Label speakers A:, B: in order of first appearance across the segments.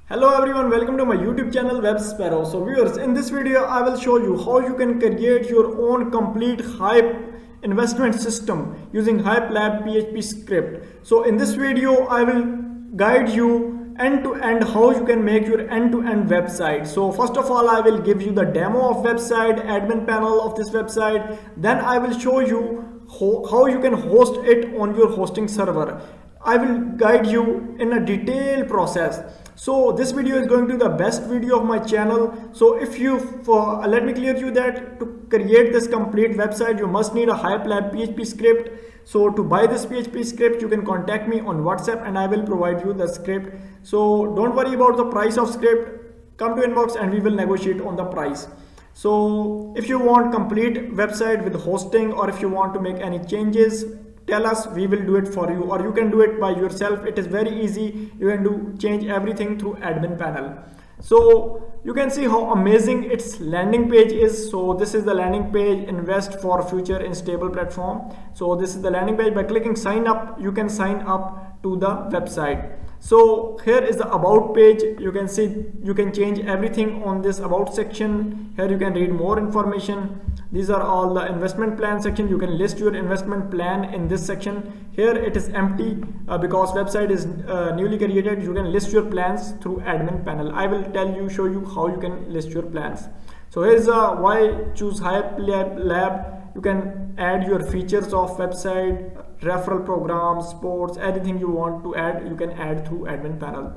A: Hello everyone, welcome to my YouTube channel Web Sparrow. So viewers, in this video I will show you how you can create your own complete Hyip investment system using Hyip Lab PHP script. So in this video I will guide you end to end how you can make your end-to-end website. So first of all I will give you the demo of website, admin panel of this website. Then I will show you how you can host it on your hosting server. I will guide you in a detailed process. So this video is going to be the best video of my channel. So if you let me clear you that to create this complete website you must need a Hyip Lab PHP script. So to buy this PHP script you can contact me on WhatsApp and I will provide you the script. So don't worry about the price of script, come to inbox and we will negotiate on the price. So if you want complete website with hosting, or if you want to make any changes, tell us, we will do it for you, or you can do it by yourself. It is very easy. You can change everything through admin panel. So you can see how amazing its landing page is. So this is the landing page, invest for future in stable platform. So this is the landing page. By clicking sign up you can sign up to the website. So here is the about page. You can see you can change everything on this about section. Here you can read more information. These are all the investment plan section. You can list your investment plan in this section. Here it is empty because website is newly created. You can list your plans through admin panel. I will show you how you can list your plans. So here's why choose Hyip Lab. You can add your features of website, referral programs, sports, anything you want to add, you can add through admin panel.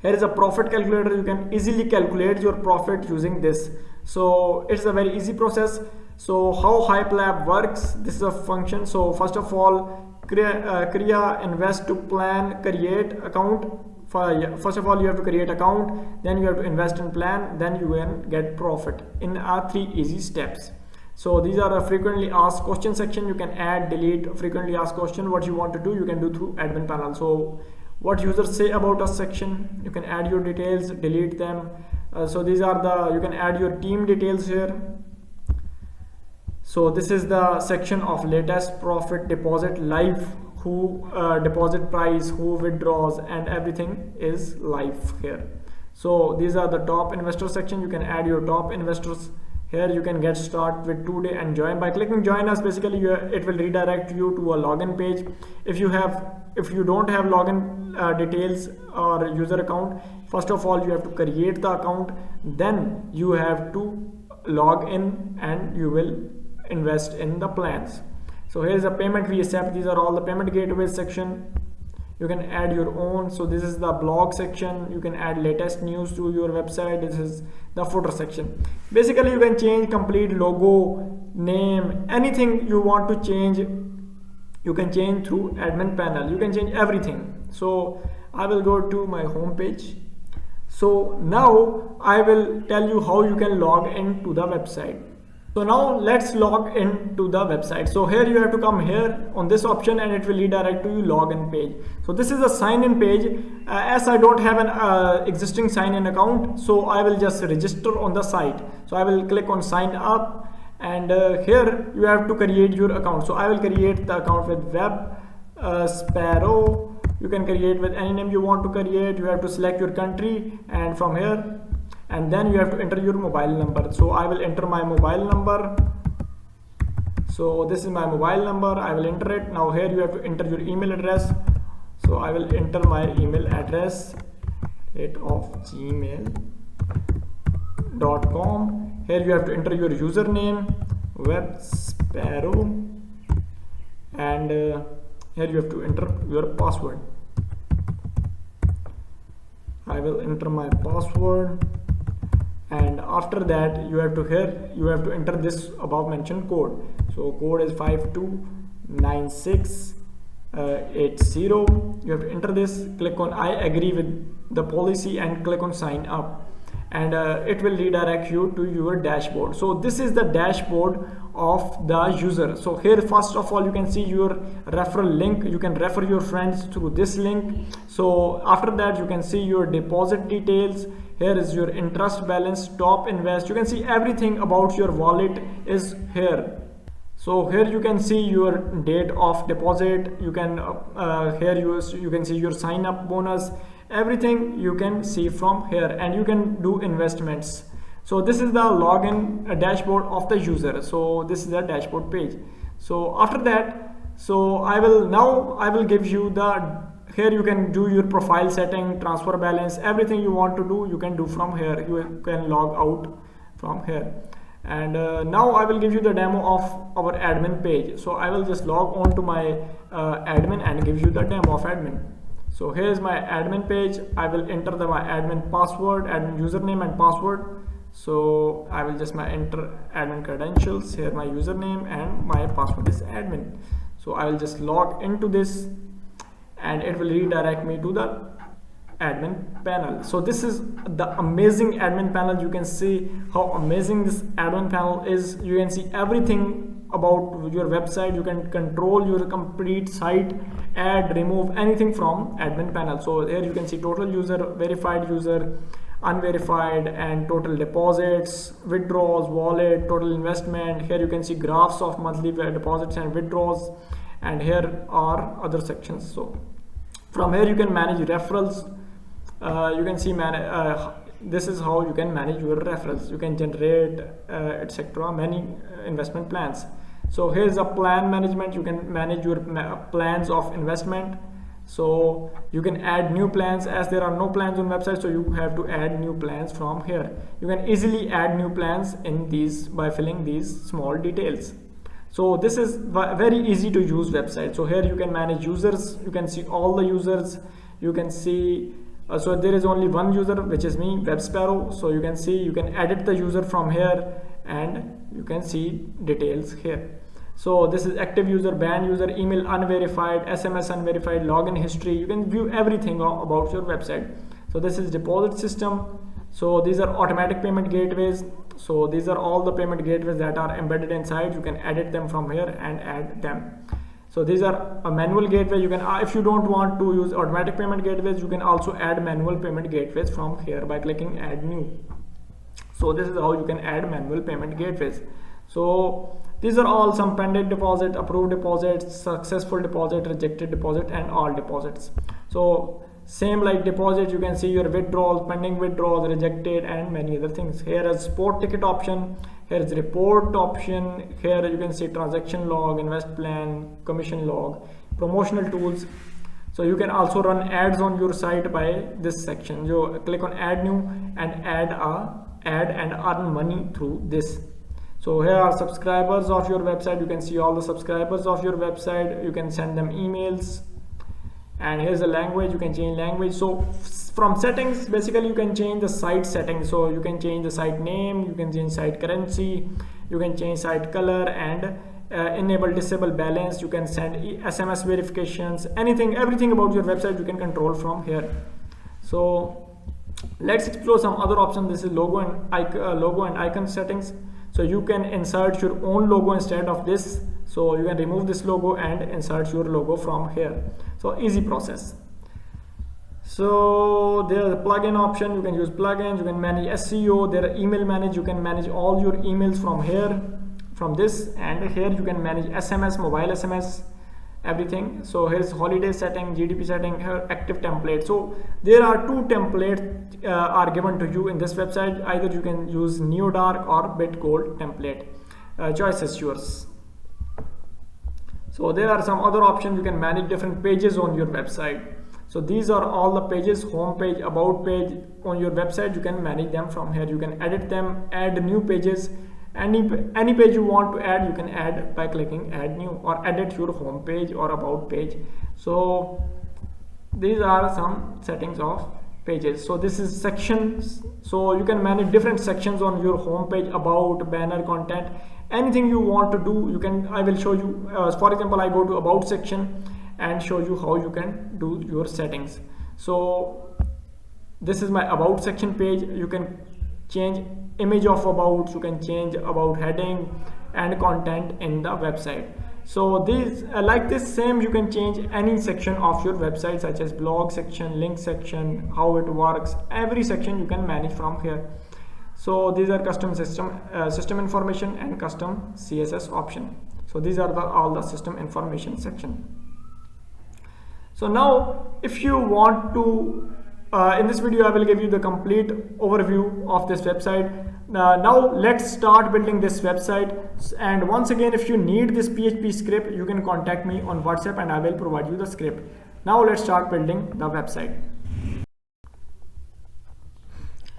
A: Here is a profit calculator. You can easily calculate your profit using this. So it's a very easy process. So how Hyip Lab works, this is a function. So first of all, Kriya invest to plan, create account. First of all you have to create account, then you have to invest in plan, then you can get profit in 3 easy steps. So these are a frequently asked question section. You can add, delete frequently asked question. What you want to do, you can do through admin panel. So what users say about a section, you can add your details, delete them. So these are the, you can add your team details here. So this is the section of latest profit, deposit, live, who deposit price, who withdraws, and everything is live here. So these are the top investor section. You can add your top investors. Here you can get start with today and join. By clicking join us, basically it will redirect you to a login page. If you don't have login details or user account, first of all you have to create the account, then you have to log in and you will invest in the plans. So here's a payment we accept. These are all the payment gateways section. You can add your own. So this is the blog section. You can add latest news to your website. This is the footer section. Basically you can change complete logo, name, anything you want to change, you can change through admin panel. You can change everything. So I will go to my home page. So now I will tell you how you can log into the website. So now let's log into the website. So here you have to come here on this option and it will redirect to your login page. So this is a sign in page. As I don't have an existing sign in account, so I will just register on the site. So I will click on sign up and here you have to create your account. So I will create the account with Web Sparrow. You can create with any name you want to create. You have to select your country and from here, and then you have to enter your mobile number. So I will enter my mobile number. So this is my mobile number. I will enter it. Now here you have to enter your email address. So I will enter my email address, gmail.com. Here you have to enter your username, Web Sparrow, and here you have to enter your password. I will enter my password. And after that you have to enter this above mentioned code. So code is 529680. You have to enter this, click on I agree with the policy and click on sign up, and it will redirect you to your dashboard. So this is the dashboard of the user. So here first of all you can see your referral link. You can refer your friends through this link. So after that you can see your deposit details. Here is your interest balance, top invest. You can see everything about your wallet is here. So here you can see your date of deposit. You can here you can see your sign up bonus. Everything you can see from here, and you can do investments. So this is the login dashboard of the user. So this is the dashboard page. So after that, so I will give you the, here you can do your profile setting, transfer balance, everything you want to do you can do from here. You can log out from here. And now I will give you the demo of our admin page. So I will just log on to my admin and give you the demo of admin. So here is my admin page. I will enter my admin password, admin username and password. So I will just enter admin credentials. Here my username and my password is admin. So I will just log into this, and it will redirect me to the admin panel. So this is the amazing admin panel. You can see how amazing this admin panel is. You can see everything about your website. You can control your complete site, add, remove anything from admin panel. So here you can see total user, verified user, unverified, and total deposits, withdrawals, wallet, total investment. Here you can see graphs of monthly deposits and withdrawals, and here are other sections. So from here you can manage referrals. You can see this is how you can manage your referrals. You can generate etc. many investment plans. So here's a plan management. You can manage your plans of investment. So you can add new plans, as there are no plans on website, so you have to add new plans from here. You can easily add new plans in these by filling these small details. So this is very easy to use website. So here you can manage users. You can see all the users. You can see so there is only one user, which is me, Web Sparrow. So you can see, you can edit the user from here, and you can see details here. So this is active user, banned user, email unverified, SMS unverified, login history. You can view everything about your website. So this is deposit system. So these are automatic payment gateways. So these are all the payment gateways that are embedded inside. You can edit them from here and add them. So these are a manual gateway. You can, if you don't want to use automatic payment gateways, you can also add manual payment gateways from here by clicking add new. So this is how you can add manual payment gateways. So these are all some pending deposit, approved deposits, successful deposit, rejected deposit, and all deposits. So same like deposit, you can see your withdrawals, pending withdrawals, rejected, and many other things. Here is spot ticket option. Here is report option. Here you can see transaction log, invest plan, commission log, promotional tools. So you can also run ads on your site by this section. You click on add new and add and earn money through this. So here are subscribers of your website. You can see all the subscribers of your website. You can send them emails. And here's the language. You can change language. So from settings, basically you can change the site settings. So you can change the site name, you can change site currency, you can change site color, and enable disable balance. You can send SMS verifications, everything about your website you can control from here. So let's explore some other options. This is logo and icon settings. So you can insert your own logo instead of this. So you can remove this logo and insert your logo from here. So easy process. So there is a plugin option. You can use plugins. You can manage SEO. There are email manage. You can manage all your emails from here, from this, and here you can manage SMS, mobile SMS, everything. So here's holiday setting, GDP setting, here active template. So there are two templates are given to you in this website. Either you can use Neo Dark or Bitgold template. Choice is yours. So there are some other options. You can manage different pages on your website. So these are all the pages: home page, about page on your website. You can manage them from here. You can edit them, add new pages. Any page you want to add, you can add by clicking add new, or edit your home page or about page. So these are some settings of pages. So this is sections. So you can manage different sections on your home page: about, banner, content, anything you want to do. You can, I will show you. For example, I go to about section and show you how you can do your settings. So this is my about section page. You can change image of about, you can change about heading and content in the website. So these like this same, you can change any section of your website, such as blog section, link section, how it works. Every section you can manage from here. So these are custom system information and custom CSS option. So these are all the system information section. So now if you want to in this video I will give you the complete overview of this website. Now let's start building this website, and once again if you need this PHP script you can contact me on WhatsApp and I will provide you the script. Now let's start building the website.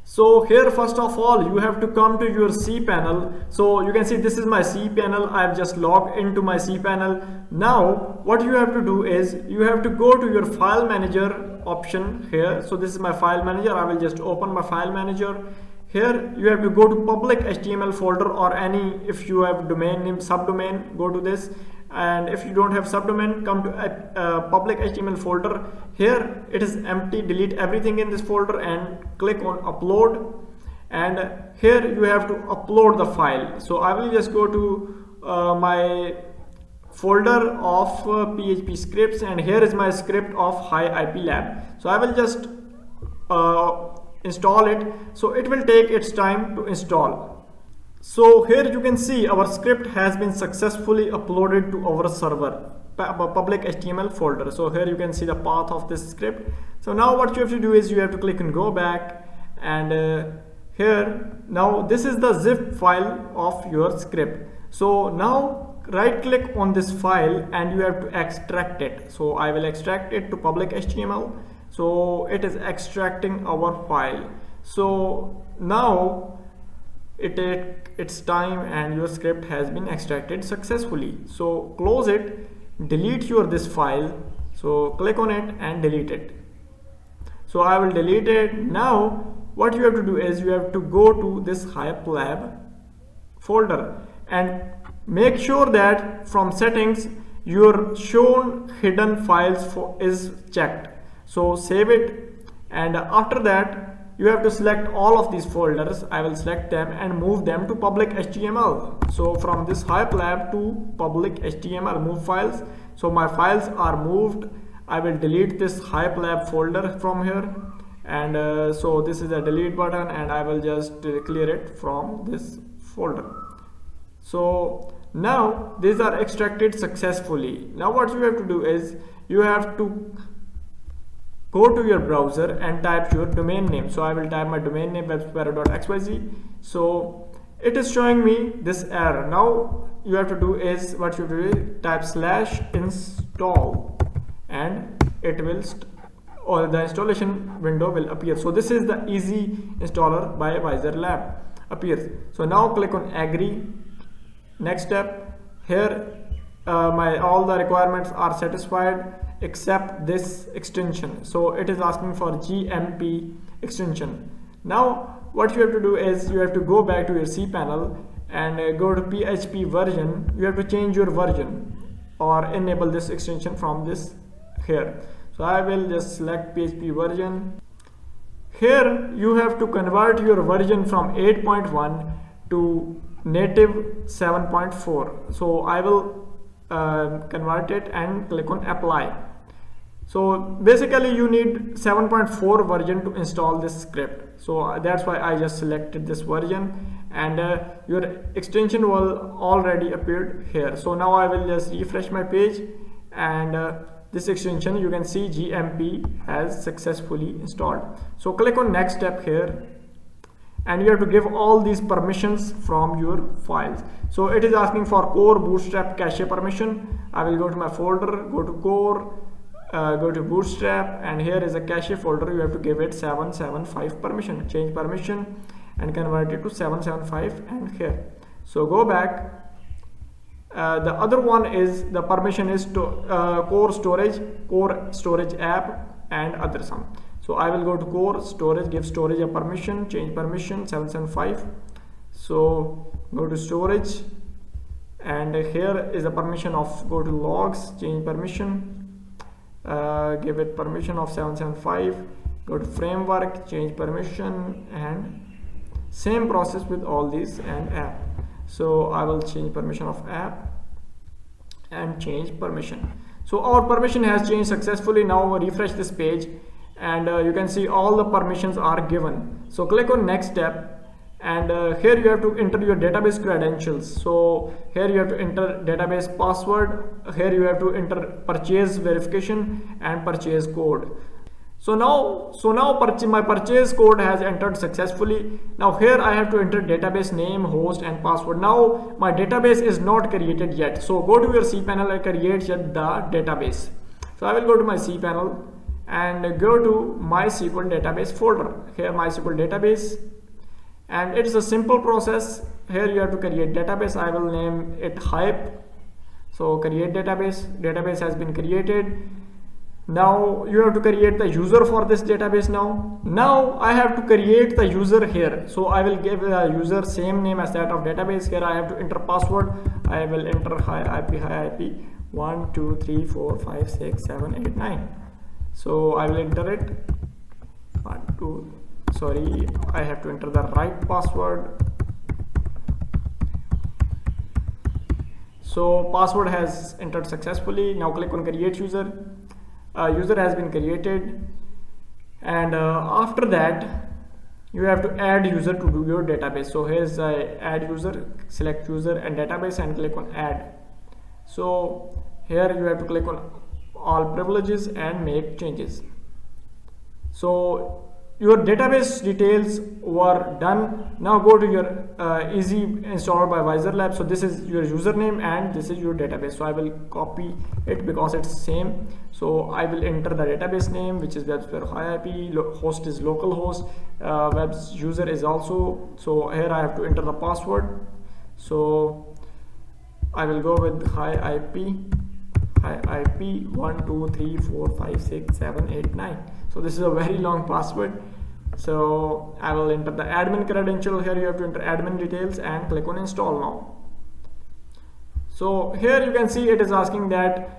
A: So here first of all you have to come to your cPanel. So you can see this is my cPanel. I've just logged into my cPanel. Now what you have to do is you have to go to your file manager option here. So this is my file manager. I will just open my file manager. Here you have to go to public HTML folder, or any, if you have domain name subdomain, go to this, and if you don't have subdomain, come to public HTML folder. Here it is empty, delete everything in this folder and click on upload, and here you have to upload the file. So I will just go to my folder of PHP scripts, and here is my script of Hyip Lab. So I will just install it. So it will take its time to install. So here you can see our script has been successfully uploaded to our server public HTML folder. So here you can see the path of this script. So now what you have to do is you have to click and go back, and here now this is the zip file of your script. So now right click on this file and you have to extract it. So I will extract it to public HTML. So it is extracting our file. So now it takes its time and your script has been extracted successfully. So close it, delete this file. So click on it and delete it. So I will delete it. Now what you have to do is you have to go to this Hyip Lab folder and make sure that from settings your shown hidden files is checked. So save it, and after that you have to select all of these folders. I will select them and move them to public HTML. So from this Hyip Lab to public HTML, move files. So my files are moved. I will delete this Hyip Lab folder from here, and so this is a delete button, and I will just clear it from this folder. So now these are extracted successfully. Now what you have to do is you have to go to your browser and type your domain name. So I will type my domain name websparrow.xyz. So it is showing me this error. Now you have to do is what you do, type /install, and it will or the installation window will appear. So this is the easy installer by Hyip Lab appears. So now click on agree. Next step, here all the requirements are satisfied except this extension. So it is asking for GMP extension. Now what you have to do is you have to go back to your cPanel and go to PHP version. You have to change your version or enable this extension from this here. So I will just select PHP version. Here you have to convert your version from 8.1 to native 7.4. So I will convert it and click on apply. So basically you need 7.4 version to install this script. So that's why I just selected this version, and your extension will already appeared here. So now I will just refresh my page, and this extension you can see GMP has successfully installed. So click on next step here, and you have to give all these permissions from your files. So it is asking for core, bootstrap, cache permission. I will go to my folder, go to core, go to bootstrap, and here is a cache folder. You have to give it 775 permission, change permission and convert it to 775, and here. So go back. The other one is the permission is to core storage app and other some. So I will go to core storage, give storage a permission, change permission 775. So go to storage, and here is a permission of go to logs, change permission, give it permission of 775. Go to framework, change permission, and same process with all these and app. So I will change permission of app and change permission. So our permission has changed successfully. Now refresh this page, and you can see all the permissions are given. So click on next step, and here you have to enter your database credentials. So here you have to enter database password, here you have to enter purchase verification and purchase code. So now my purchase code has entered successfully. Now here I have to enter database name, host and password. Now my database is not created yet, so go to your cPanel and create yet the database. So I will go to my cPanel and go to MySQL database folder. Here MySQL database, and it is a simple process. Here you have to create database. I will name it Hyip. So create database. Database has been created. Now you have to create the user for this database. Now I have to create the user here. So I will give the user same name as that of database. Here I have to enter password. I will enter Hyip 1 2 3 4 5 6 7 8 9. So I will enter it. 1 2. Sorry, I have to enter the right password. So password has entered successfully. Now click on create user. User has been created, and after that you have to add user to do your database. So here's add user, select user and database and click on add. So here you have to click on all privileges and make changes. So your database details were done. Now go to your easy installer by Hyip Lab. So this is your username and this is your database. So I will copy it because it's same. So I will enter the database name, which is WebSphere Hyip. Host is localhost. Web user is also. So here I have to enter the password. So I will go with Hyip 1 2 3 4 5 6 7 8 9. So this is a very long password. So I will enter the admin credential. Here you have to enter admin details and click on install now. So here you can see it is asking that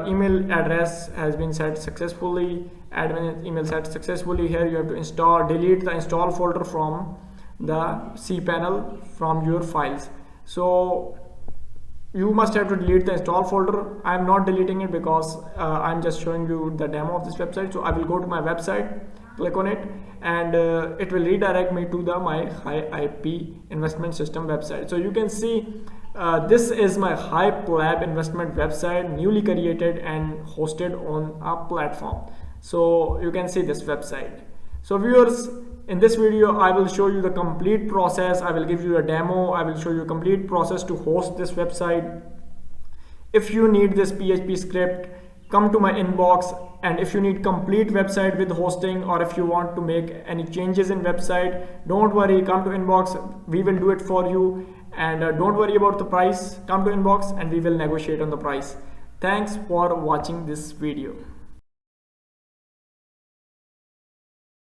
A: email address has been set successfully, admin email set successfully. Here you have to delete the install folder from the cPanel from your files. So you must have to delete the install folder. I am not deleting it because I'm just showing you the demo of this website. So I will go to my website, click on it, and it will redirect me to my Hyip investment system website. So you can see this is my Hyip Lab investment website, newly created and hosted on a platform. So you can see this website. So viewers, in this video I will show you the complete process. I will give you a demo. I will show you a complete process to host this website. If you need this PHP script, come to my inbox, and if you need complete website with hosting, or if you want to make any changes in website, don't worry, come to inbox, we will do it for you. And don't worry about the price, come to inbox and we will negotiate on the price. Thanks for watching this video.